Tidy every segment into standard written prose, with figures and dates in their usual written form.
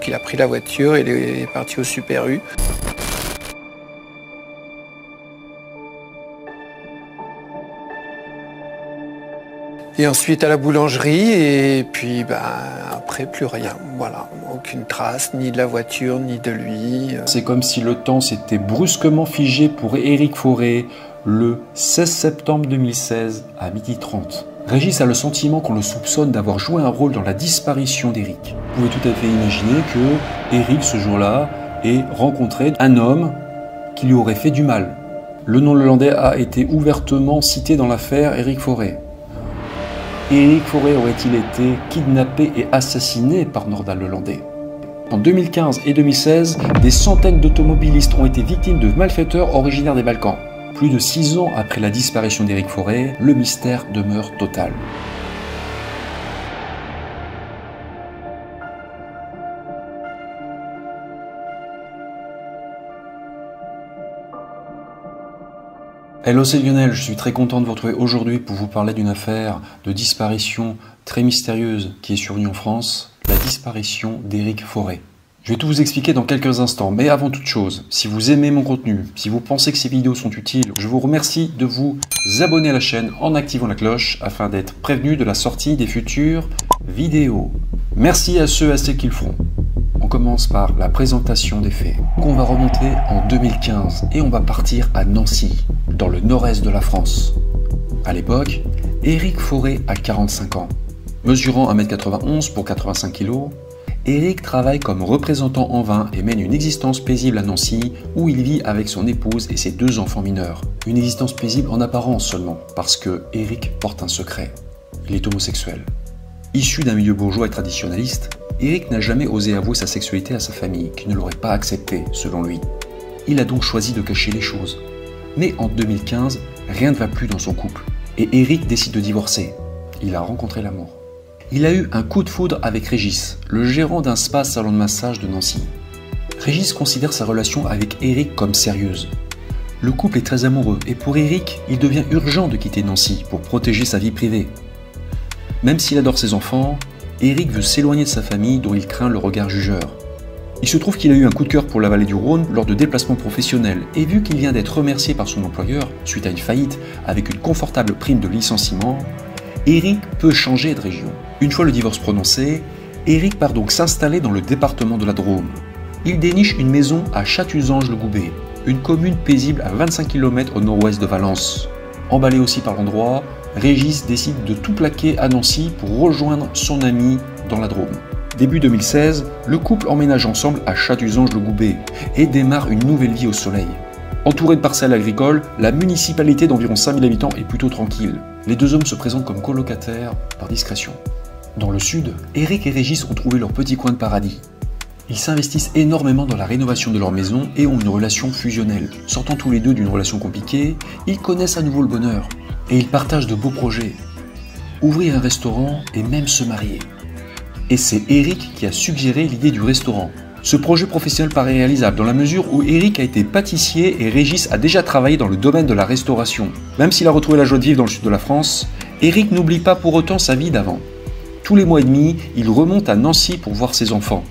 donc il a pris la voiture, il est parti au Super U. Et ensuite à la boulangerie, et puis après plus rien, voilà, aucune trace, ni de la voiture, ni de lui. C'est comme si le temps s'était brusquement figé pour Éric Forêt le 16 septembre 2016 à 12h30. Régis a le sentiment qu'on le soupçonne d'avoir joué un rôle dans la disparition d'Éric. Vous pouvez tout à fait imaginer que Éric, ce jour-là, ait rencontré un homme qui lui aurait fait du mal. Le nom hollandais a été ouvertement cité dans l'affaire Éric Forêt. Éric Forêt aurait-il été kidnappé et assassiné par Nordal Lelandais? En 2015 et 2016, des centaines d'automobilistes ont été victimes de malfaiteurs originaires des Balkans. Plus de 6 ans après la disparition d'Éric Forêt, le mystère demeure total. Hello, c'est Lionel, je suis très content de vous retrouver aujourd'hui pour vous parler d'une affaire de disparition très mystérieuse qui est survenue en France, la disparition d'Éric Forêt. Je vais tout vous expliquer dans quelques instants, mais avant toute chose, si vous aimez mon contenu, si vous pensez que ces vidéos sont utiles, je vous remercie de vous abonner à la chaîne en activant la cloche afin d'être prévenu de la sortie des futures vidéos. Merci à ceux qui le feront. On commence par la présentation des faits. On va remonter en 2015 et on va partir à Nancy, dans le nord-est de la France. À l'époque, Éric Forêt a 45 ans. Mesurant 1m91 pour 85 kg, Éric travaille comme représentant en vin et mène une existence paisible à Nancy où il vit avec son épouse et ses 2 enfants mineurs. Une existence paisible en apparence seulement, parce que Éric porte un secret. Il est homosexuel. Issu d'un milieu bourgeois et traditionnaliste, Éric n'a jamais osé avouer sa sexualité à sa famille, qui ne l'aurait pas accepté, selon lui. Il a donc choisi de cacher les choses. Mais en 2015, rien ne va plus dans son couple, et Éric décide de divorcer. Il a rencontré l'amour. Il a eu un coup de foudre avec Régis, le gérant d'un spa salon de massage de Nancy. Régis considère sa relation avec Éric comme sérieuse. Le couple est très amoureux, et pour Éric, il devient urgent de quitter Nancy pour protéger sa vie privée. Même s'il adore ses enfants, Éric veut s'éloigner de sa famille dont il craint le regard jugeur. Il se trouve qu'il a eu un coup de cœur pour la vallée du Rhône lors de déplacements professionnels et vu qu'il vient d'être remercié par son employeur suite à une faillite avec une confortable prime de licenciement, Éric peut changer de région. Une fois le divorce prononcé, Éric part donc s'installer dans le département de la Drôme. Il déniche une maison à Chatuzange-le-Goubet, une commune paisible à 25 km au nord-ouest de Valence. Emballé aussi par l'endroit, Régis décide de tout plaquer à Nancy pour rejoindre son ami dans la Drôme. Début 2016, le couple emménage ensemble à Chatuzange-le-Goubet et démarre une nouvelle vie au soleil. Entouré de parcelles agricoles, la municipalité d'environ 5000 habitants est plutôt tranquille. Les 2 hommes se présentent comme colocataires par discrétion. Dans le sud, Éric et Régis ont trouvé leur petit coin de paradis. Ils s'investissent énormément dans la rénovation de leur maison et ont une relation fusionnelle. Sortant tous les deux d'une relation compliquée, ils connaissent à nouveau le bonheur. Et ils partagent de beaux projets. Ouvrir un restaurant et même se marier. Et c'est Éric qui a suggéré l'idée du restaurant. Ce projet professionnel paraît réalisable dans la mesure où Éric a été pâtissier et Régis a déjà travaillé dans le domaine de la restauration. Même s'il a retrouvé la joie de vivre dans le sud de la France, Éric n'oublie pas pour autant sa vie d'avant. Tous les mois et demi, il remonte à Nancy pour voir ses enfants.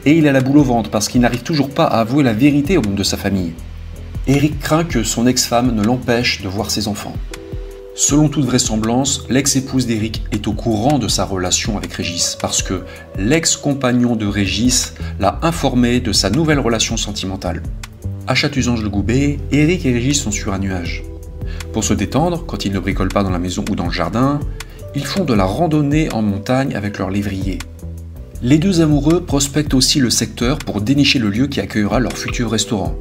Et il a la boule au ventre parce qu'il n'arrive toujours pas à avouer la vérité au monde de sa famille. Éric craint que son ex-femme ne l'empêche de voir ses enfants. Selon toute vraisemblance, l'ex-épouse d'Éric est au courant de sa relation avec Régis parce que l'ex-compagnon de Régis l'a informé de sa nouvelle relation sentimentale. À Chatuzange-le-Goubet, Éric et Régis sont sur un nuage. Pour se détendre, quand ils ne bricolent pas dans la maison ou dans le jardin, ils font de la randonnée en montagne avec leur lévrier. Les 2 amoureux prospectent aussi le secteur pour dénicher le lieu qui accueillera leur futur restaurant.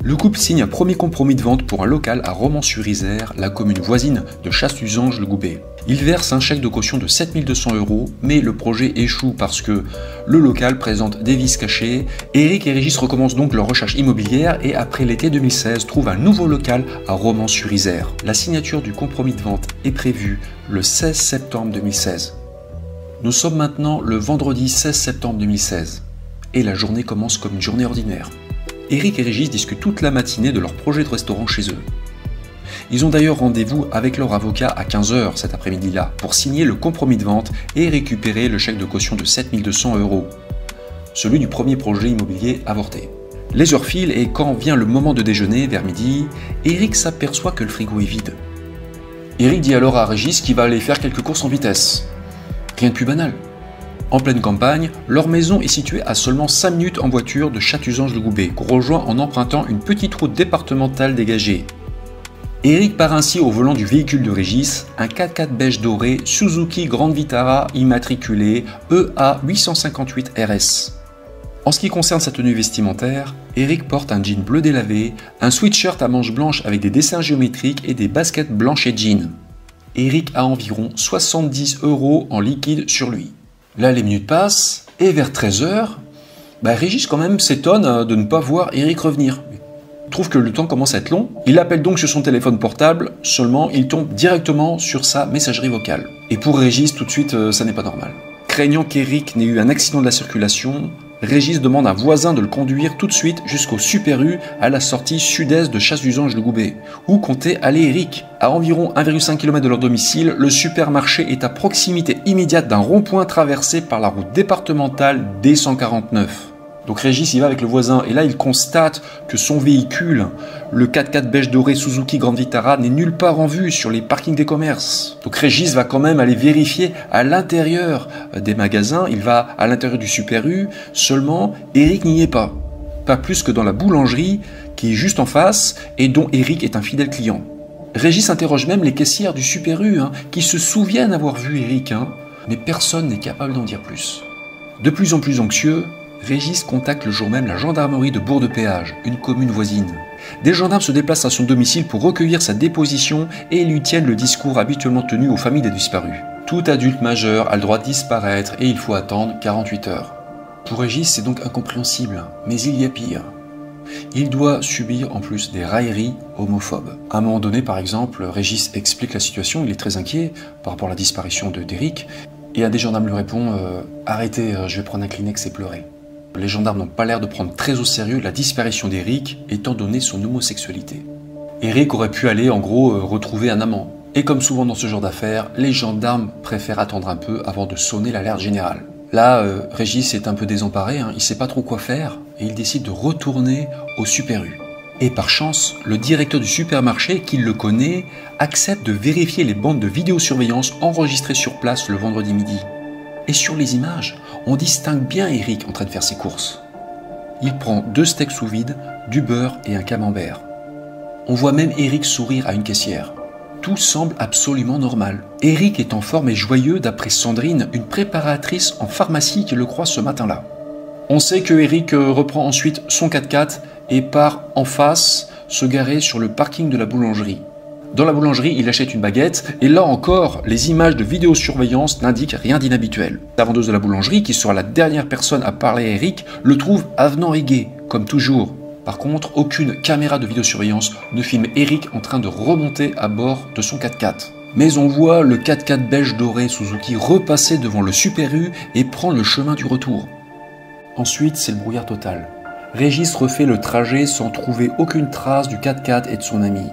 Le couple signe un premier compromis de vente pour un local à Romans-sur-Isère, la commune voisine de Chatuzange-le-Goubet. Ils versent un chèque de caution de 7 200 €, mais le projet échoue parce que le local présente des vices cachés. Éric et Régis recommencent donc leur recherche immobilière et après l'été 2016 trouvent un nouveau local à Romans-sur-Isère. La signature du compromis de vente est prévue le 16 septembre 2016. Nous sommes maintenant le vendredi 16 septembre 2016 et la journée commence comme une journée ordinaire. Éric et Régis discutent toute la matinée de leur projet de restaurant chez eux. Ils ont d'ailleurs rendez-vous avec leur avocat à 15 h cet après-midi-là pour signer le compromis de vente et récupérer le chèque de caution de 7 200 €. celui du premier projet immobilier avorté. Les heures filent et quand vient le moment de déjeuner, vers midi, Eric s'aperçoit que le frigo est vide. Eric dit alors à Régis qu'il va aller faire quelques courses en vitesse. Rien de plus banal. En pleine campagne, leur maison est située à seulement 5 minutes en voiture de Chatuzange-le-Goubet, qu'on rejoint en empruntant une petite route départementale dégagée. Eric part ainsi au volant du véhicule de Régis, un 4x4 beige doré Suzuki Grand Vitara immatriculé EA 858 RS. En ce qui concerne sa tenue vestimentaire, Eric porte un jean bleu délavé, un sweatshirt à manches blanches avec des dessins géométriques et des baskets blanches et jeans. Eric a environ 70 € en liquide sur lui. Là, les minutes passent, et vers 13h, Régis quand même s'étonne de ne pas voir Eric revenir. Il trouve que le temps commence à être long. Il appelle donc sur son téléphone portable, seulement il tombe directement sur sa messagerie vocale. Et pour Régis, tout de suite, ça n'est pas normal. Craignant qu'Eric n'ait eu un accident de la circulation, Régis demande à un voisin de le conduire tout de suite jusqu'au Super U à la sortie sud-est de Chatuzange-le-Goubet, où comptait aller Eric. À environ 1,5 km de leur domicile, le supermarché est à proximité immédiate d'un rond-point traversé par la route départementale D149. Donc Régis y va avec le voisin et là il constate que son véhicule, le 4x4 beige doré Suzuki Grand Vitara, n'est nulle part en vue sur les parkings des commerces. Donc Régis va quand même aller vérifier à l'intérieur des magasins, il va à l'intérieur du Super U, seulement Eric n'y est pas. Pas plus que dans la boulangerie qui est juste en face et dont Eric est un fidèle client. Régis interroge même les caissières du Super U qui se souviennent avoir vu Eric, mais personne n'est capable d'en dire plus. De plus en plus anxieux, Régis contacte le jour même la gendarmerie de Bourg-de-Péage, une commune voisine. Des gendarmes se déplacent à son domicile pour recueillir sa déposition et lui tiennent le discours habituellement tenu aux familles des disparus. Tout adulte majeur a le droit de disparaître et il faut attendre 48 heures. Pour Régis, c'est donc incompréhensible, mais il y a pire. Il doit subir en plus des railleries homophobes. À un moment donné, par exemple, Régis explique la situation, il est très inquiet par rapport à la disparition d'Eric, et un des gendarmes lui répond « Arrêtez, je vais prendre un Kleenex et pleurer ». Les gendarmes n'ont pas l'air de prendre très au sérieux la disparition d'Eric, étant donné son homosexualité. Eric aurait pu aller, en gros, retrouver un amant. Et comme souvent dans ce genre d'affaires, les gendarmes préfèrent attendre un peu avant de sonner l'alerte générale. Là, Régis est un peu désemparé, il ne sait pas trop quoi faire, et il décide de retourner au Super U. Et par chance, le directeur du supermarché, qui le connaît, accepte de vérifier les bandes de vidéosurveillance enregistrées sur place le vendredi midi. Et sur les images, on distingue bien Eric en train de faire ses courses. Il prend 2 steaks sous vide, du beurre et un camembert. On voit même Eric sourire à une caissière. Tout semble absolument normal. Eric est en forme et joyeux d'après Sandrine, une préparatrice en pharmacie qui le croise ce matin-là. On sait que Eric reprend ensuite son 4x4 et part en face se garer sur le parking de la boulangerie. Dans la boulangerie, il achète une baguette et là encore, les images de vidéosurveillance n'indiquent rien d'inhabituel. La vendeuse de la boulangerie, qui sera la dernière personne à parler à Eric, le trouve avenant et gai, comme toujours. Par contre, aucune caméra de vidéosurveillance ne filme Eric en train de remonter à bord de son 4x4. Mais on voit le 4x4 beige doré Suzuki repasser devant le Super U et prendre le chemin du retour. Ensuite, c'est le brouillard total. Régis refait le trajet sans trouver aucune trace du 4x4 et de son ami.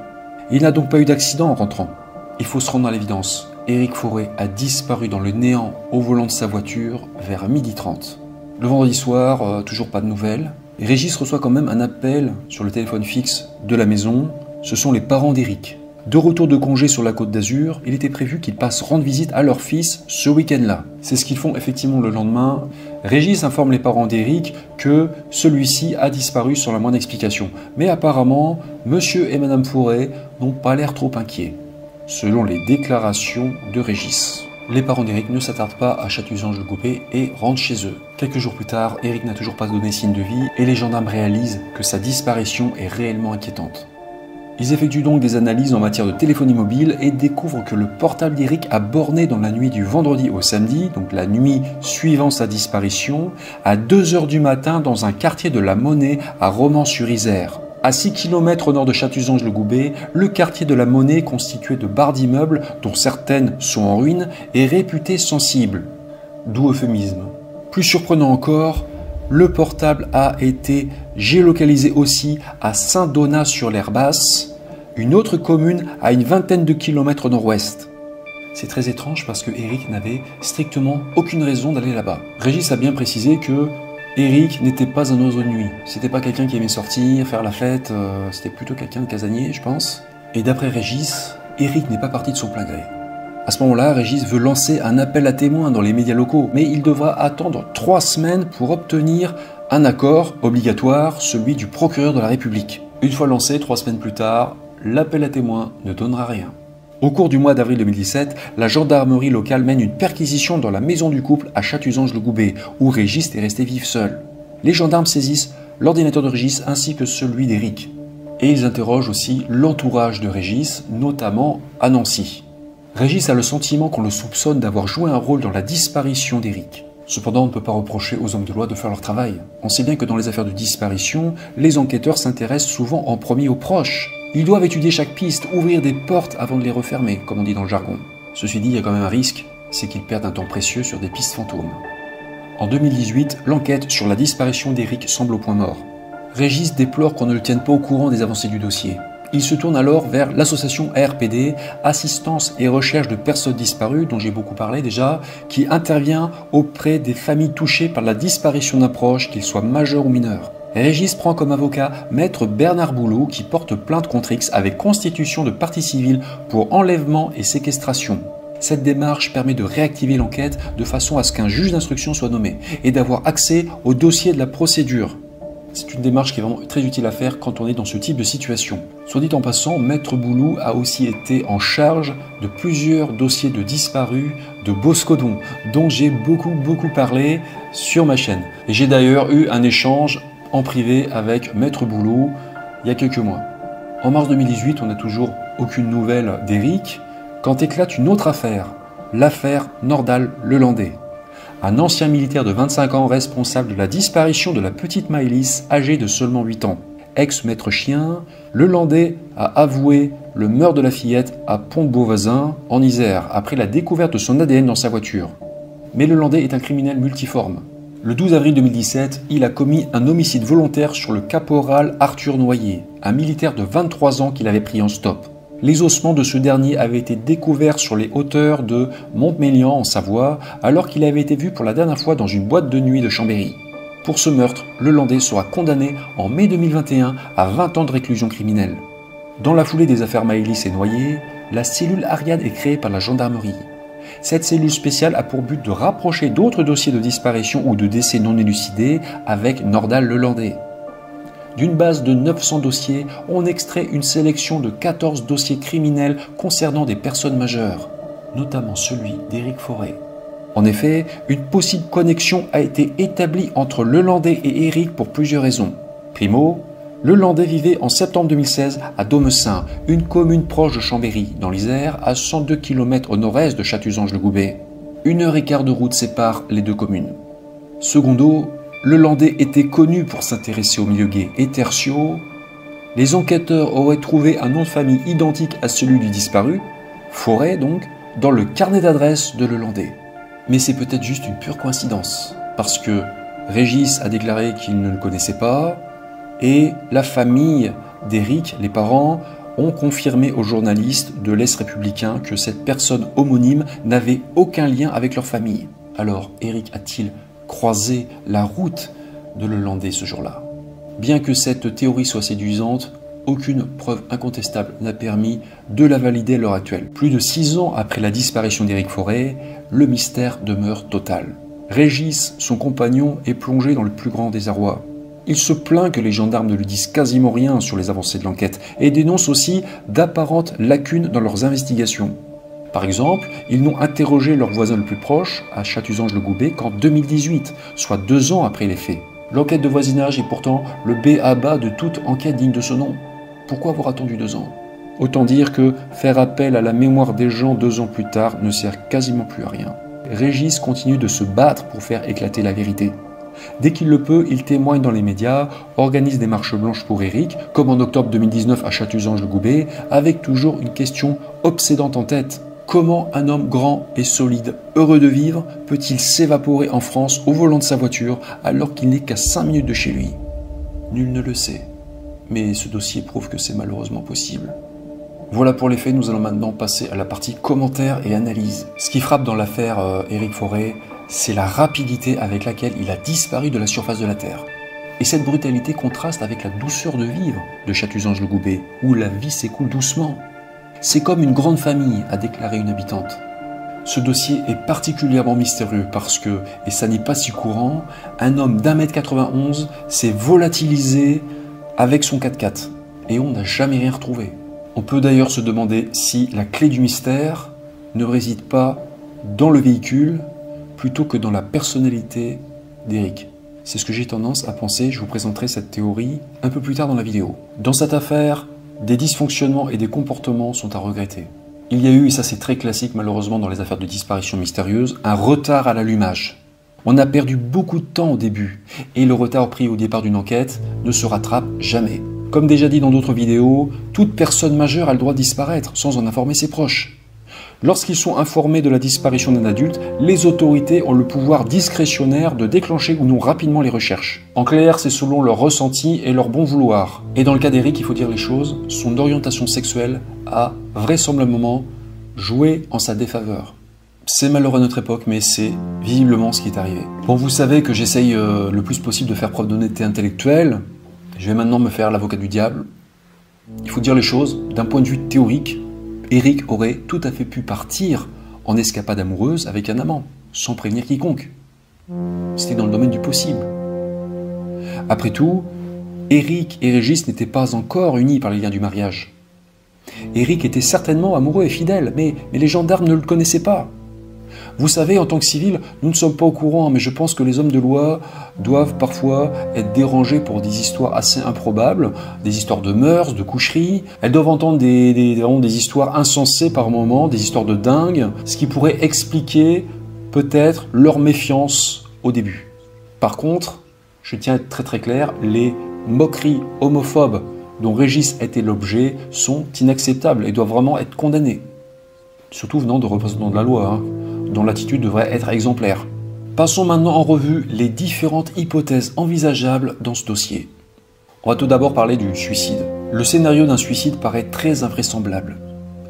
Il n'a donc pas eu d'accident en rentrant. Il faut se rendre à l'évidence. Eric Forêt a disparu dans le néant au volant de sa voiture vers 12h30. Le vendredi soir, toujours pas de nouvelles. Régis reçoit quand même un appel sur le téléphone fixe de la maison. Ce sont les parents d'Eric. De retour de congé sur la Côte d'Azur, il était prévu qu'ils passent rendre visite à leur fils ce week-end-là. C'est ce qu'ils font effectivement le lendemain. Régis informe les parents d'Eric que celui-ci a disparu sans la moindre explication. Mais apparemment, monsieur et madame Forêt n'ont pas l'air trop inquiets, selon les déclarations de Régis. Les parents d'Eric ne s'attardent pas à Chatuzange-le-Goubet et rentrent chez eux. Quelques jours plus tard, Eric n'a toujours pas donné signe de vie et les gendarmes réalisent que sa disparition est réellement inquiétante. Ils effectuent donc des analyses en matière de téléphonie mobile et découvrent que le portable d'Eric a borné dans la nuit du vendredi au samedi, donc la nuit suivant sa disparition, à 2h du matin dans un quartier de la Monnaie à Romans-sur-Isère. À 6 km au nord de Chatuzange-le-Goubet, le quartier de la Monnaie, constitué de barres d'immeubles dont certaines sont en ruine, est réputé sensible. D'où euphémisme. Plus surprenant encore, le portable a été géolocalisé aussi à Saint-Donat-sur-l'Herbasse, une autre commune à une vingtaine de kilomètres au nord-ouest. C'est très étrange parce que Eric n'avait strictement aucune raison d'aller là-bas. Régis a bien précisé que Éric n'était pas un oiseau de nuit. C'était pas quelqu'un qui aimait sortir, faire la fête. C'était plutôt quelqu'un de casanier, je pense. Et d'après Régis, Éric n'est pas parti de son plein gré. À ce moment-là, Régis veut lancer un appel à témoins dans les médias locaux, mais il devra attendre 3 semaines pour obtenir un accord obligatoire, celui du procureur de la République. Une fois lancé, 3 semaines plus tard, l'appel à témoins ne donnera rien. Au cours du mois d'avril 2017, la gendarmerie locale mène une perquisition dans la maison du couple à Chatuzange-le-Goubet, où Régis est resté vivre seul. Les gendarmes saisissent l'ordinateur de Régis ainsi que celui d'Éric. Et ils interrogent aussi l'entourage de Régis, notamment à Nancy. Régis a le sentiment qu'on le soupçonne d'avoir joué un rôle dans la disparition d'Éric. Cependant, on ne peut pas reprocher aux hommes de loi de faire leur travail. On sait bien que dans les affaires de disparition, les enquêteurs s'intéressent souvent en premier aux proches. Ils doivent étudier chaque piste, ouvrir des portes avant de les refermer, comme on dit dans le jargon. Ceci dit, il y a quand même un risque, c'est qu'ils perdent un temps précieux sur des pistes fantômes. En 2018, l'enquête sur la disparition d'Éric semble au point mort. Régis déplore qu'on ne le tienne pas au courant des avancées du dossier. Il se tourne alors vers l'association ARPD, Assistance et Recherche de Personnes Disparues, dont j'ai beaucoup parlé déjà, qui intervient auprès des familles touchées par la disparition d'un proche, qu'il soit majeur ou mineur. Régis prend comme avocat Maître Bernard Boulot qui porte plainte contre X avec constitution de partie civile pour enlèvement et séquestration. Cette démarche permet de réactiver l'enquête de façon à ce qu'un juge d'instruction soit nommé et d'avoir accès au dossier de la procédure. C'est une démarche qui est vraiment très utile à faire quand on est dans ce type de situation. Soit dit en passant, Maître Boulot a aussi été en charge de plusieurs dossiers de disparus de Boscodon, dont j'ai beaucoup parlé sur ma chaîne. Et j'ai d'ailleurs eu un échange en privé avec Maître Boulot il y a quelques mois. En mars 2018, on n'a toujours aucune nouvelle d'Éric, quand éclate une autre affaire, l'affaire Nordal-Lelandais. Un ancien militaire de 25 ans responsable de la disparition de la petite Maëlys, âgée de seulement 8 ans. Ex-maître chien, Lelandais a avoué le meurtre de la fillette à Pont-de-Beauvoisin, en Isère, après la découverte de son ADN dans sa voiture. Mais Lelandais est un criminel multiforme. Le 12 avril 2017, il a commis un homicide volontaire sur le caporal Arthur Noyer, un militaire de 23 ans qu'il avait pris en stop. Les ossements de ce dernier avaient été découverts sur les hauteurs de Montmélian en Savoie, alors qu'il avait été vu pour la dernière fois dans une boîte de nuit de Chambéry. Pour ce meurtre, Lelandais sera condamné en mai 2021 à 20 ans de réclusion criminelle. Dans la foulée des affaires Maëlys et Noyer, la cellule Ariane est créée par la gendarmerie. Cette cellule spéciale a pour but de rapprocher d'autres dossiers de disparition ou de décès non élucidés avec Nordal-Lelandais. D'une base de 900 dossiers, on extrait une sélection de 14 dossiers criminels concernant des personnes majeures, notamment celui d'Éric Forêt. En effet, une possible connexion a été établie entre Lelandais et Éric pour plusieurs raisons. Primo, Lelandais vivait en septembre 2016 à Domessin, une commune proche de Chambéry, dans l'Isère, à 102 km au nord-est de Chatuzange-le-Goubet. 1h15 de route sépare les deux communes. Secondo, Lelandais était connu pour s'intéresser au milieu gay. Et tertio, les enquêteurs auraient trouvé un nom de famille identique à celui du disparu, Forêt donc, dans le carnet d'adresse de Lelandais. Mais c'est peut-être juste une pure coïncidence, parce que Régis a déclaré qu'il ne le connaissait pas, et la famille d'Éric, les parents, ont confirmé aux journalistes de l'Est républicain que cette personne homonyme n'avait aucun lien avec leur famille. Alors, Éric a-t-il croisé la route de Lelandais ce jour-là? Bien que cette théorie soit séduisante, aucune preuve incontestable n'a permis de la valider à l'heure actuelle. Plus de 6 ans après la disparition d'Éric Forêt, le mystère demeure total. Régis, son compagnon, est plongé dans le plus grand désarroi. Il se plaint que les gendarmes ne lui disent quasiment rien sur les avancées de l'enquête et dénonce aussi d'apparentes lacunes dans leurs investigations. Par exemple, ils n'ont interrogé leur voisin le plus proche, à Chatuzange-le-Goubet, qu'en 2018, soit 2 ans après les faits. L'enquête de voisinage est pourtant le b.a.-ba de toute enquête digne de ce nom. Pourquoi avoir attendu 2 ans? Autant dire que faire appel à la mémoire des gens 2 ans plus tard ne sert quasiment plus à rien. Régis continue de se battre pour faire éclater la vérité. Dès qu'il le peut, il témoigne dans les médias, organise des marches blanches pour Éric, comme en octobre 2019 à Chatuzange-le-Goubet, avec toujours une question obsédante en tête. Comment un homme grand et solide, heureux de vivre, peut-il s'évaporer en France au volant de sa voiture alors qu'il n'est qu'à 5 minutes de chez lui? Nul ne le sait. Mais ce dossier prouve que c'est malheureusement possible. Voilà pour les faits, nous allons maintenant passer à la partie commentaires et analyse. Ce qui frappe dans l'affaire Éric Forêt, c'est la rapidité avec laquelle il a disparu de la surface de la Terre. Et cette brutalité contraste avec la douceur de vivre de Chatusange-le-Goubet, où la vie s'écoule doucement. C'est comme une grande famille, a déclaré une habitante. Ce dossier est particulièrement mystérieux parce que, et ça n'est pas si courant, un homme d'1,91 m s'est volatilisé avec son 4x4 et on n'a jamais rien retrouvé. On peut d'ailleurs se demander si la clé du mystère ne réside pas dans le véhicule plutôt que dans la personnalité d'Éric. C'est ce que j'ai tendance à penser, je vous présenterai cette théorie un peu plus tard dans la vidéo. Dans cette affaire, des dysfonctionnements et des comportements sont à regretter. Il y a eu, et ça c'est très classique malheureusement dans les affaires de disparition mystérieuse, un retard à l'allumage. On a perdu beaucoup de temps au début, et le retard pris au départ d'une enquête ne se rattrape jamais. Comme déjà dit dans d'autres vidéos, toute personne majeure a le droit de disparaître sans en informer ses proches. Lorsqu'ils sont informés de la disparition d'un adulte, les autorités ont le pouvoir discrétionnaire de déclencher ou non rapidement les recherches. En clair, c'est selon leur ressenti et leur bon vouloir. Et dans le cas d'Éric, il faut dire les choses, son orientation sexuelle a vraisemblablement joué en sa défaveur. C'est malheureux à notre époque, mais c'est visiblement ce qui est arrivé. Bon, vous savez que j'essaye le plus possible de faire preuve d'honnêteté intellectuelle. Je vais maintenant me faire l'avocat du diable. Il faut dire les choses, d'un point de vue théorique, Éric aurait tout à fait pu partir en escapade amoureuse avec un amant, sans prévenir quiconque. C'était dans le domaine du possible. Après tout, Éric et Régis n'étaient pas encore unis par les liens du mariage. Éric était certainement amoureux et fidèle, mais les gendarmes ne le connaissaient pas. Vous savez, en tant que civil, nous ne sommes pas au courant, mais je pense que les hommes de loi doivent parfois être dérangés pour des histoires assez improbables, des histoires de mœurs, de coucheries. Elles doivent entendre des histoires insensées par moments, des histoires de dingue, ce qui pourrait expliquer peut-être leur méfiance au début. Par contre, je tiens à être très clair, les moqueries homophobes dont Régis était l'objet sont inacceptables et doivent vraiment être condamnées. Surtout venant de représentants de la loi, dont l'attitude devrait être exemplaire. Passons maintenant en revue les différentes hypothèses envisageables dans ce dossier. On va tout d'abord parler du suicide. Le scénario d'un suicide paraît très invraisemblable.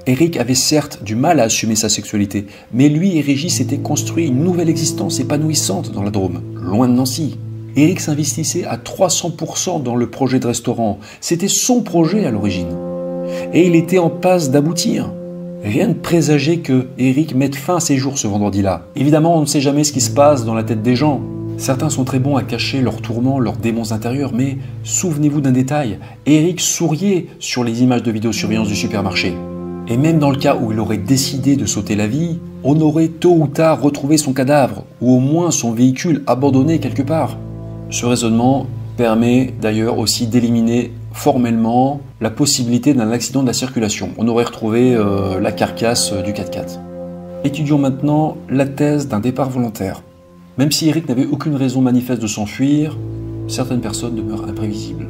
Éric avait certes du mal à assumer sa sexualité, mais lui et Régis s'étaient construit une nouvelle existence épanouissante dans la Drôme, loin de Nancy. Éric s'investissait à 300% dans le projet de restaurant. C'était son projet à l'origine. Et il était en passe d'aboutir. Rien ne présageait que Éric mette fin à ses jours ce vendredi-là. Évidemment, on ne sait jamais ce qui se passe dans la tête des gens. Certains sont très bons à cacher leurs tourments, leurs démons intérieurs, mais souvenez-vous d'un détail. Éric souriait sur les images de vidéosurveillance du supermarché. Et même dans le cas où il aurait décidé de sauter la vie, on aurait tôt ou tard retrouvé son cadavre, ou au moins son véhicule abandonné quelque part. Ce raisonnement permet d'ailleurs aussi d'éliminer formellement la possibilité d'un accident de la circulation. On aurait retrouvé la carcasse du 4x4. Étudions maintenant la thèse d'un départ volontaire. Même si Éric n'avait aucune raison manifeste de s'enfuir, certaines personnes demeurent imprévisibles.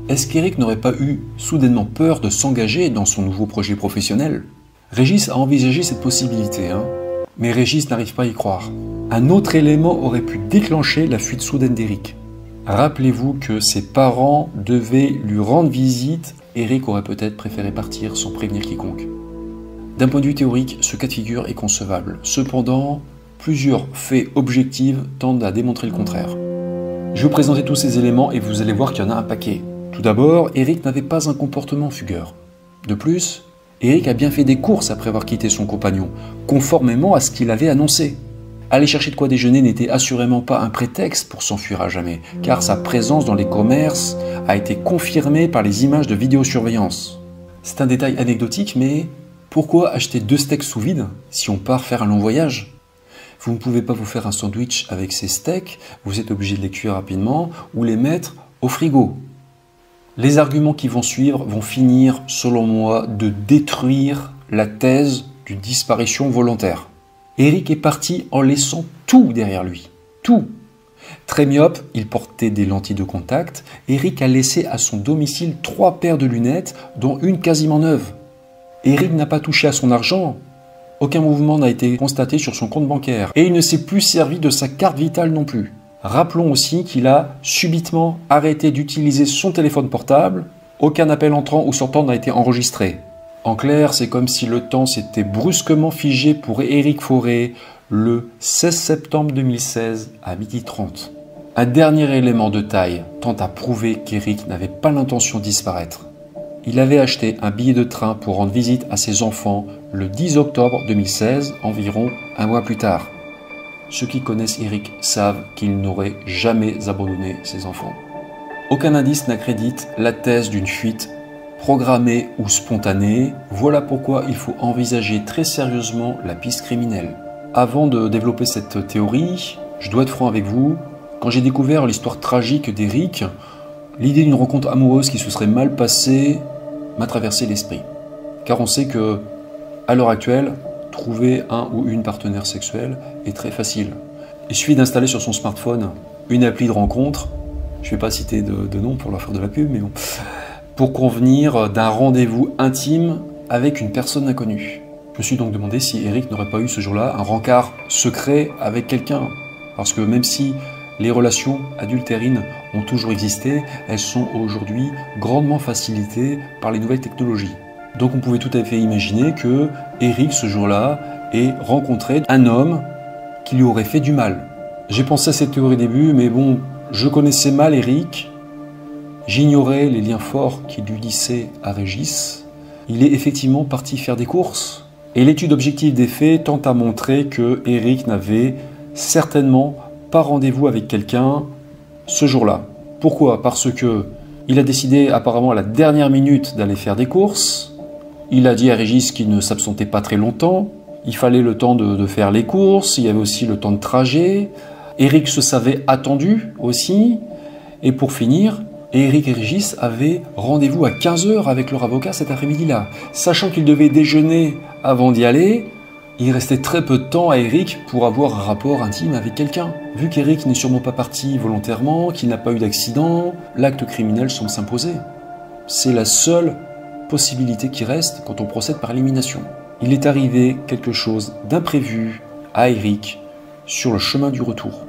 Est-ce qu'Éric n'aurait pas eu soudainement peur de s'engager dans son nouveau projet professionnel? Régis a envisagé cette possibilité, mais Régis n'arrive pas à y croire. Un autre élément aurait pu déclencher la fuite soudaine d'Éric. Rappelez-vous que ses parents devaient lui rendre visite. Éric aurait peut-être préféré partir sans prévenir quiconque. D'un point de vue théorique, ce cas de figure est concevable. Cependant, plusieurs faits objectifs tendent à démontrer le contraire. Je vais vous présenter tous ces éléments et vous allez voir qu'il y en a un paquet. Tout d'abord, Éric n'avait pas un comportement fugueur. De plus, Éric a bien fait des courses après avoir quitté son compagnon, conformément à ce qu'il avait annoncé. Aller chercher de quoi déjeuner n'était assurément pas un prétexte pour s'enfuir à jamais, car sa présence dans les commerces a été confirmée par les images de vidéosurveillance. C'est un détail anecdotique, mais pourquoi acheter 2 steaks sous vide si on part faire un long voyage? Vous ne pouvez pas vous faire un sandwich avec ces steaks, vous êtes obligé de les cuire rapidement ou les mettre au frigo. Les arguments qui vont suivre vont finir, selon moi, de détruire la thèse d'une disparition volontaire. Éric est parti en laissant tout derrière lui. Tout. Très myope, il portait des lentilles de contact. Éric a laissé à son domicile 3 paires de lunettes, dont une quasiment neuve. Éric n'a pas touché à son argent. Aucun mouvement n'a été constaté sur son compte bancaire. Et il ne s'est plus servi de sa carte vitale non plus. Rappelons aussi qu'il a subitement arrêté d'utiliser son téléphone portable. Aucun appel entrant ou sortant n'a été enregistré. En clair, c'est comme si le temps s'était brusquement figé pour Éric Forêt, le 16 septembre 2016 à 12h30. Un dernier élément de taille tente à prouver qu'Éric n'avait pas l'intention de disparaître. Il avait acheté un billet de train pour rendre visite à ses enfants le 10 octobre 2016, environ un mois plus tard. Ceux qui connaissent Éric savent qu'il n'aurait jamais abandonné ses enfants. Aucun indice n'accrédite la thèse d'une fuite programmée ou spontanée. Voilà pourquoi il faut envisager très sérieusement la piste criminelle. Avant de développer cette théorie, je dois être franc avec vous. Quand j'ai découvert l'histoire tragique d'Éric, l'idée d'une rencontre amoureuse qui se serait mal passée m'a traversé l'esprit. Car on sait que, à l'heure actuelle, trouver un ou une partenaire sexuelle est très facile. Il suffit d'installer sur son smartphone une appli de rencontre, je ne vais pas citer de nom pour leur faire de la pub, mais bon, pour convenir d'un rendez-vous intime avec une personne inconnue. Je me suis donc demandé si Éric n'aurait pas eu ce jour-là un rencard secret avec quelqu'un. Parce que même si les relations adultérines ont toujours existé, elles sont aujourd'hui grandement facilitées par les nouvelles technologies. Donc on pouvait tout à fait imaginer que Éric, ce jour-là, ait rencontré un homme qui lui aurait fait du mal. J'ai pensé à cette théorie au début, mais bon, je connaissais mal Éric, j'ignorais les liens forts qu'il lui lissait à Régis. Il est effectivement parti faire des courses, et l'étude objective des faits tend à montrer que Éric n'avait certainement pas rendez-vous avec quelqu'un ce jour-là. Pourquoi? Parce que il a décidé apparemment à la dernière minute d'aller faire des courses. Il a dit à Régis qu'il ne s'absentait pas très longtemps. Il fallait le temps de faire les courses. Il y avait aussi le temps de trajet. Éric se savait attendu aussi. Et pour finir, Éric et Régis avaient rendez-vous à 15h avec leur avocat cet après-midi-là. Sachant qu'ils devaient déjeuner avant d'y aller, il restait très peu de temps à Éric pour avoir un rapport intime avec quelqu'un. Vu qu'Éric n'est sûrement pas parti volontairement, qu'il n'a pas eu d'accident, l'acte criminel semble s'imposer. C'est la seule possibilité qui reste quand on procède par élimination. Il est arrivé quelque chose d'imprévu à Éric sur le chemin du retour.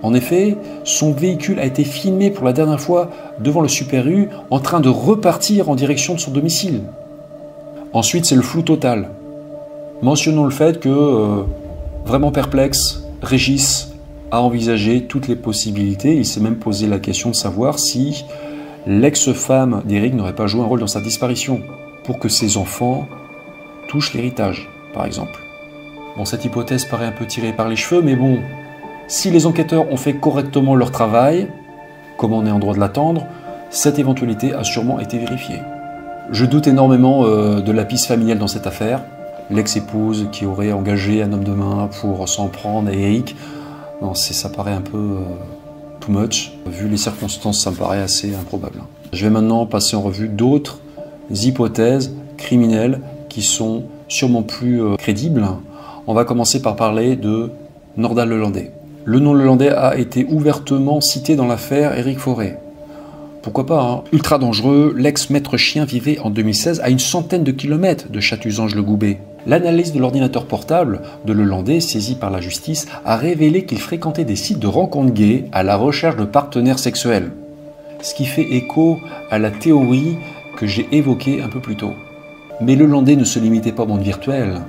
En effet, son véhicule a été filmé pour la dernière fois devant le Super U en train de repartir en direction de son domicile. Ensuite, c'est le flou total. Mentionnons le fait que, vraiment perplexe, Régis a envisagé toutes les possibilités. Il s'est même posé la question de savoir si l'ex-femme d'Éric n'aurait pas joué un rôle dans sa disparition, pour que ses enfants touchent l'héritage, par exemple. Bon, cette hypothèse paraît un peu tirée par les cheveux, mais bon, si les enquêteurs ont fait correctement leur travail, comme on est en droit de l'attendre, cette éventualité a sûrement été vérifiée. Je doute énormément de la piste familiale dans cette affaire. L'ex-épouse qui aurait engagé un homme de main pour s'en prendre à Éric, non, ça paraît un peu too much. Vu les circonstances, ça me paraît assez improbable. Je vais maintenant passer en revue d'autres hypothèses criminelles qui sont sûrement plus crédibles. On va commencer par parler de Nordal Lelandais. Le nom Lelandais a été ouvertement cité dans l'affaire Éric Forêt. Pourquoi pas, hein. Ultra dangereux, l'ex-maître chien vivait en 2016 à une centaine de kilomètres de Chatuzange-le-Goubet. L'analyse de l'ordinateur portable de Lelandais, saisi par la justice, a révélé qu'il fréquentait des sites de rencontres gays à la recherche de partenaires sexuels. Ce qui fait écho à la théorie que j'ai évoquée un peu plus tôt. Mais Lelandais ne se limitait pas au monde virtuel.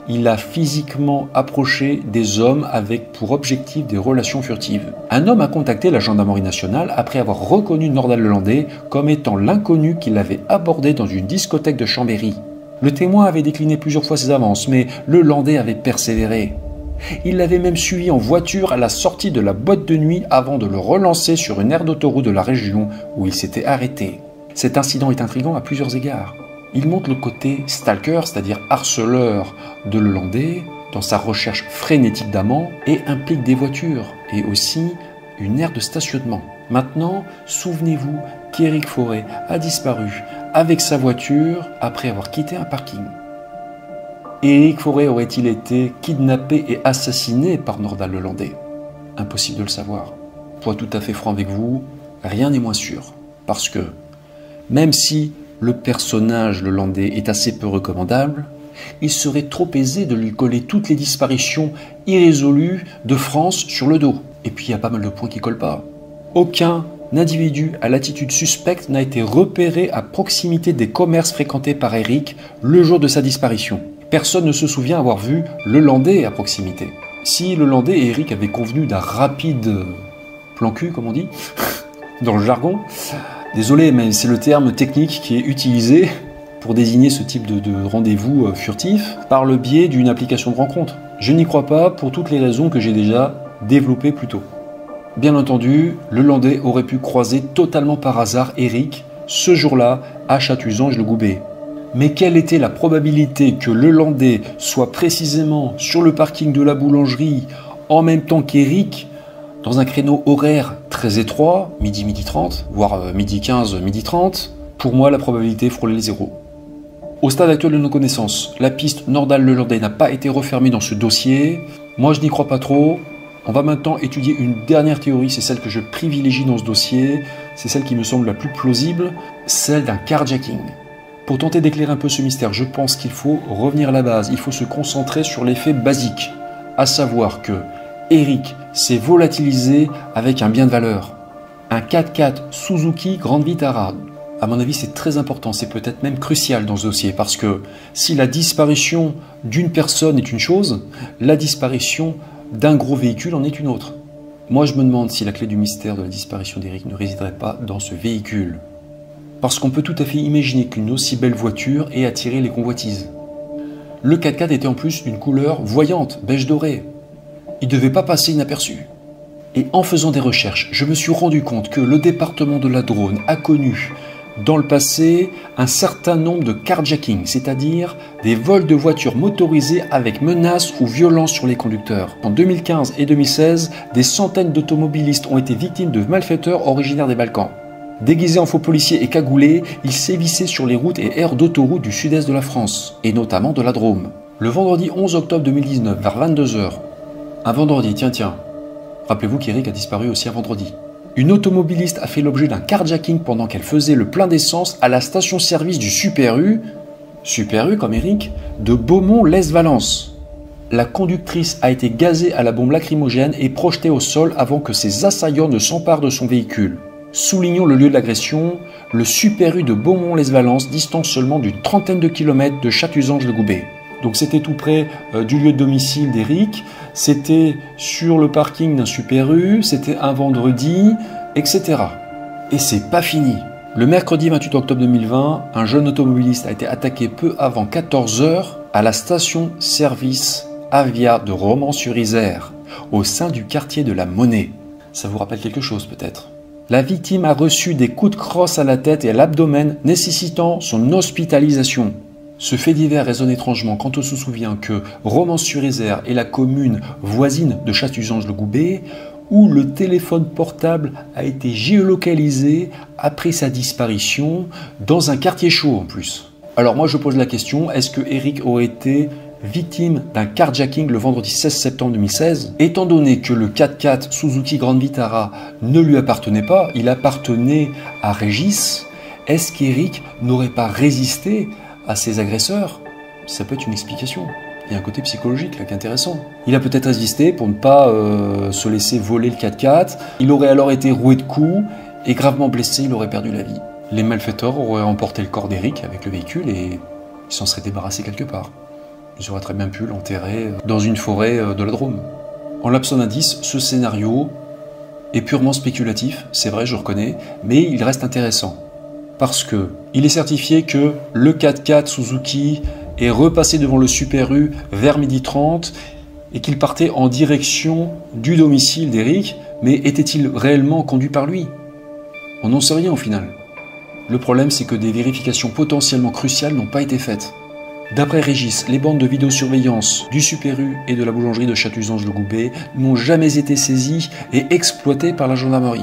Il a physiquement approché des hommes avec pour objectif des relations furtives. Un homme a contacté la gendarmerie nationale après avoir reconnu Nordal Lelandais comme étant l'inconnu qu'il avait abordé dans une discothèque de Chambéry. Le témoin avait décliné plusieurs fois ses avances, mais Lelandais avait persévéré. Il l'avait même suivi en voiture à la sortie de la boîte de nuit avant de le relancer sur une aire d'autoroute de la région où il s'était arrêté. Cet incident est intriguant à plusieurs égards. Il montre le côté stalker, c'est-à-dire harceleur de Lelandais, dans sa recherche frénétique d'amants, et implique des voitures, et aussi une aire de stationnement. Maintenant, souvenez-vous qu'Éric Forêt a disparu avec sa voiture après avoir quitté un parking. Éric Forêt aurait-il été kidnappé et assassiné par Nordal Lelandais? Impossible de le savoir. Pour être tout à fait franc avec vous, rien n'est moins sûr. Parce que, même si le personnage Lelandais est assez peu recommandable, il serait trop aisé de lui coller toutes les disparitions irrésolues de France sur le dos. Et puis il y a pas mal de points qui collent pas. Aucun individu à l'attitude suspecte n'a été repéré à proximité des commerces fréquentés par Éric le jour de sa disparition. Personne ne se souvient avoir vu Lelandais à proximité. Si le Landais et Eric avaient convenu d'un rapide plan cul, comme on dit, dans le jargon, désolé, mais c'est le terme technique qui est utilisé pour désigner ce type de rendez-vous furtif par le biais d'une application de rencontre. Je n'y crois pas pour toutes les raisons que j'ai déjà développées plus tôt. Bien entendu, le Landais aurait pu croiser totalement par hasard Eric ce jour-là à Chatuzange-le-Goubet. Mais quelle était la probabilité que le Landais soit précisément sur le parking de la boulangerie en même temps qu'Eric, dans un créneau horaire très étroit, midi, midi 30, voire midi 15, midi 30, pour moi la probabilité frôlait les zéros. Au stade actuel de nos connaissances, la piste Nordal-le Landais n'a pas été refermée dans ce dossier. Moi je n'y crois pas trop. On va maintenant étudier une dernière théorie, c'est celle que je privilégie dans ce dossier, c'est celle qui me semble la plus plausible, celle d'un carjacking. Pour tenter d'éclairer un peu ce mystère, je pense qu'il faut revenir à la base, il faut se concentrer sur les faits basiques, à savoir que Eric s'est volatilisé avec un bien de valeur, un 4x4 Suzuki Grande Vitara. À mon avis, c'est très important, c'est peut-être même crucial dans ce dossier, parce que si la disparition d'une personne est une chose, la disparition d'un gros véhicule en est une autre. Moi, je me demande si la clé du mystère de la disparition d'Eric ne résiderait pas dans ce véhicule. Parce qu'on peut tout à fait imaginer qu'une aussi belle voiture ait attiré les convoitises. Le 4x4 était en plus d'une couleur voyante, beige doré. Il ne devait pas passer inaperçu. Et en faisant des recherches, je me suis rendu compte que le département de la Drône a connu dans le passé un certain nombre de carjacking, c'est-à-dire des vols de voitures motorisées avec menaces ou violence sur les conducteurs. En 2015 et 2016, des centaines d'automobilistes ont été victimes de malfaiteurs originaires des Balkans. Déguisés en faux policiers et cagoulés, ils sévissaient sur les routes et aires d'autoroute du sud-est de la France, et notamment de la Drôme. Le vendredi 11 octobre 2019, vers 22 h, un vendredi, tiens, rappelez-vous qu'Eric a disparu aussi un vendredi. Une automobiliste a fait l'objet d'un carjacking pendant qu'elle faisait le plein d'essence à la station-service du Super U comme Eric, de Beaumont-lès-Valence. La conductrice a été gazée à la bombe lacrymogène et projetée au sol avant que ses assaillants ne s'emparent de son véhicule. Soulignons le lieu de l'agression, le Super U de Beaumont-lès-Valence, distance seulement d'une trentaine de kilomètres de Chatuzange-le-Goubet. Donc c'était tout près du lieu de domicile d'Eric, c'était sur le parking d'un Super U, c'était un vendredi, etc. Et c'est pas fini. Le mercredi 28 octobre 2020, un jeune automobiliste a été attaqué peu avant 14 h à la station-service Avia de Romans-sur-Isère, au sein du quartier de la Monnaie. Ça vous rappelle quelque chose peut-être ? La victime a reçu des coups de crosse à la tête et à l'abdomen, nécessitant son hospitalisation. Ce fait divers résonne étrangement quand on se souvient que Romans-sur-Isère est la commune voisine de Chatuzange-le-Goubet, où le téléphone portable a été géolocalisé après sa disparition, dans un quartier chaud en plus. Alors moi je pose la question, est-ce que Eric aurait été victime d'un carjacking le vendredi 16 septembre 2016, étant donné que le 4x4 Suzuki Grande Vitara ne lui appartenait pas, il appartenait à Régis, est-ce qu'Eric n'aurait pas résisté à ses agresseurs? Ça peut être une explication. Il y a un côté psychologique là qui est intéressant. Il a peut-être résisté pour ne pas se laisser voler le 4x4, il aurait alors été roué de coups et gravement blessé, il aurait perdu la vie. Les malfaiteurs auraient emporté le corps d'Eric avec le véhicule et il s'en serait débarrassé quelque part. Ils auraient très bien pu l'enterrer dans une forêt de la Drôme. En l'absence d'indice, ce scénario est purement spéculatif, c'est vrai, je reconnais, mais il reste intéressant. Parce que il est certifié que le 4x4 Suzuki est repassé devant le Super U vers 12h30 et qu'il partait en direction du domicile d'Eric, mais était-il réellement conduit par lui? On n'en sait rien au final. Le problème, c'est que des vérifications potentiellement cruciales n'ont pas été faites. D'après Régis, les bandes de vidéosurveillance du Super U et de la boulangerie de Chatuzange-le-Goubet n'ont jamais été saisies et exploitées par la gendarmerie.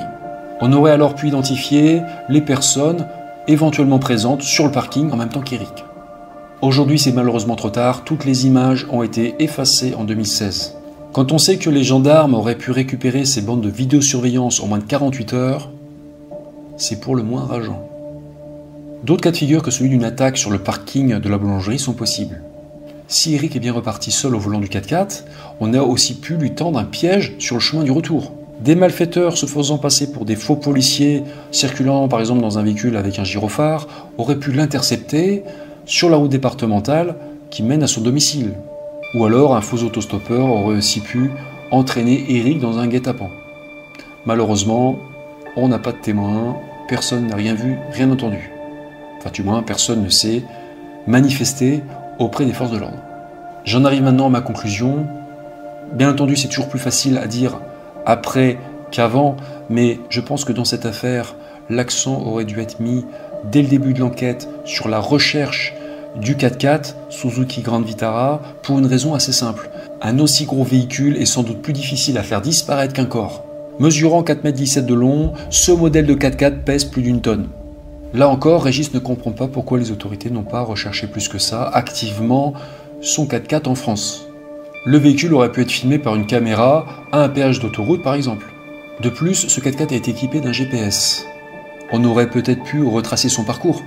On aurait alors pu identifier les personnes éventuellement présentes sur le parking en même temps qu'Eric. Aujourd'hui, c'est malheureusement trop tard, toutes les images ont été effacées en 2016. Quand on sait que les gendarmes auraient pu récupérer ces bandes de vidéosurveillance en moins de 48 heures, c'est pour le moins rageant. D'autres cas de figure que celui d'une attaque sur le parking de la boulangerie sont possibles. Si Eric est bien reparti seul au volant du 4x4, on a aussi pu lui tendre un piège sur le chemin du retour. Des malfaiteurs se faisant passer pour des faux policiers circulant par exemple dans un véhicule avec un gyrophare auraient pu l'intercepter sur la route départementale qui mène à son domicile. Ou alors un faux autostoppeur aurait aussi pu entraîner Eric dans un guet-apens. Malheureusement, on n'a pas de témoin, personne n'a rien vu, rien entendu. Enfin du moins, personne ne s'est manifesté auprès des forces de l'ordre. J'en arrive maintenant à ma conclusion. Bien entendu, c'est toujours plus facile à dire après qu'avant, mais je pense que dans cette affaire, l'accent aurait dû être mis dès le début de l'enquête sur la recherche du 4x4 Suzuki Grand Vitara pour une raison assez simple. Un aussi gros véhicule est sans doute plus difficile à faire disparaître qu'un corps. Mesurant 4,17 m de long, ce modèle de 4x4 pèse plus d'1 tonne. Là encore, Régis ne comprend pas pourquoi les autorités n'ont pas recherché plus que ça activement son 4x4 en France. Le véhicule aurait pu être filmé par une caméra à un péage d'autoroute par exemple. De plus, ce 4x4 a été équipé d'un GPS. On aurait peut-être pu retracer son parcours.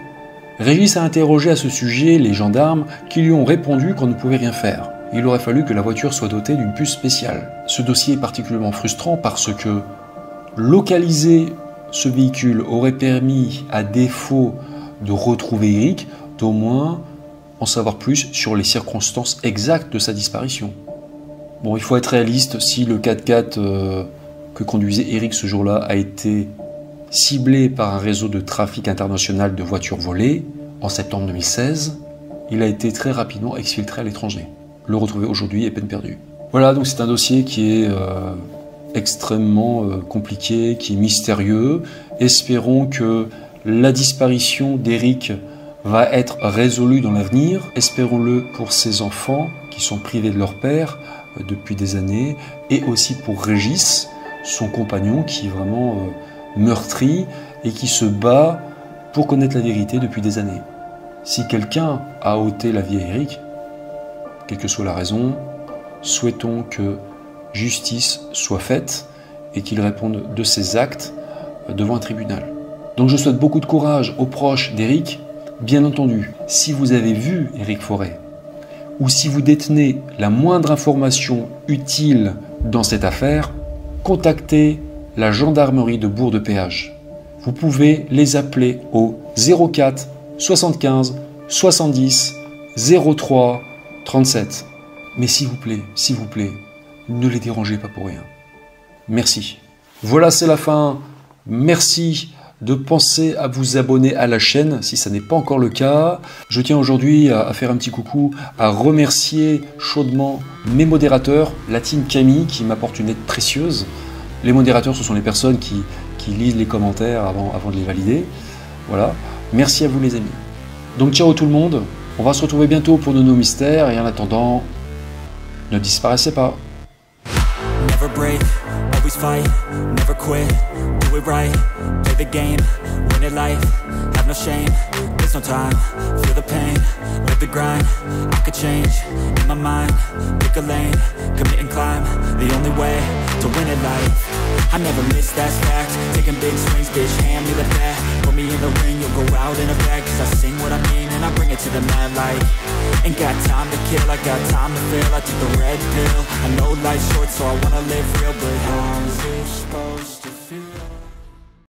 Régis a interrogé à ce sujet les gendarmes qui lui ont répondu qu'on ne pouvait rien faire. Il aurait fallu que la voiture soit dotée d'une puce spéciale. Ce dossier est particulièrement frustrant parce que localiser ce véhicule aurait permis, à défaut de retrouver Eric, d'au moins en savoir plus sur les circonstances exactes de sa disparition. Bon, il faut être réaliste, si le 4x4 que conduisait Eric ce jour-là a été ciblé par un réseau de trafic international de voitures volées en septembre 2016, il a été très rapidement exfiltré à l'étranger. Le retrouver aujourd'hui est peine perdue. Voilà, donc c'est un dossier qui est extrêmement compliqué, qui est mystérieux. Espérons que la disparition d'Eric va être résolue dans l'avenir. Espérons-le pour ses enfants qui sont privés de leur père depuis des années, et aussi pour Régis, son compagnon qui est vraiment meurtri et qui se bat pour connaître la vérité depuis des années. Si quelqu'un a ôté la vie à Eric, quelle que soit la raison, souhaitons que justice soit faite et qu'il réponde de ses actes devant un tribunal. Donc je souhaite beaucoup de courage aux proches d'Eric. Bien entendu, si vous avez vu Eric Forêt, ou si vous détenez la moindre information utile dans cette affaire, contactez la gendarmerie de Bourg-de-Péage. Vous pouvez les appeler au 04 75 70 03 37. Mais s'il vous plaît, ne les dérangez pas pour rien. Merci. Voilà, c'est la fin. Merci de penser à vous abonner à la chaîne si ça n'est pas encore le cas. Je tiens aujourd'hui à faire un petit coucou, à remercier chaudement mes modérateurs, la team Camille qui m'apporte une aide précieuse. Les modérateurs, ce sont les personnes qui lisent les commentaires avant de les valider. Voilà. Merci à vous les amis. Donc ciao tout le monde. On va se retrouver bientôt pour de nouveaux mystères et en attendant, ne disparaissez pas. Never break, always fight, never quit, do it right, play the game, win it life, have no shame, there's no time, feel the pain, live the grind, I could change, in my mind, pick a lane, commit and climb, the only way to win it life. I never miss, that's fact, taking big swings, bitch, hand me the bat, put me in the ring, you'll go out in a bag, cause I sing what I mean and I bring it to the mad light. Ain't got time to kill, I got time to feel, I took the red pill, I know life's short so I wanna live real, but how's it supposed to feel?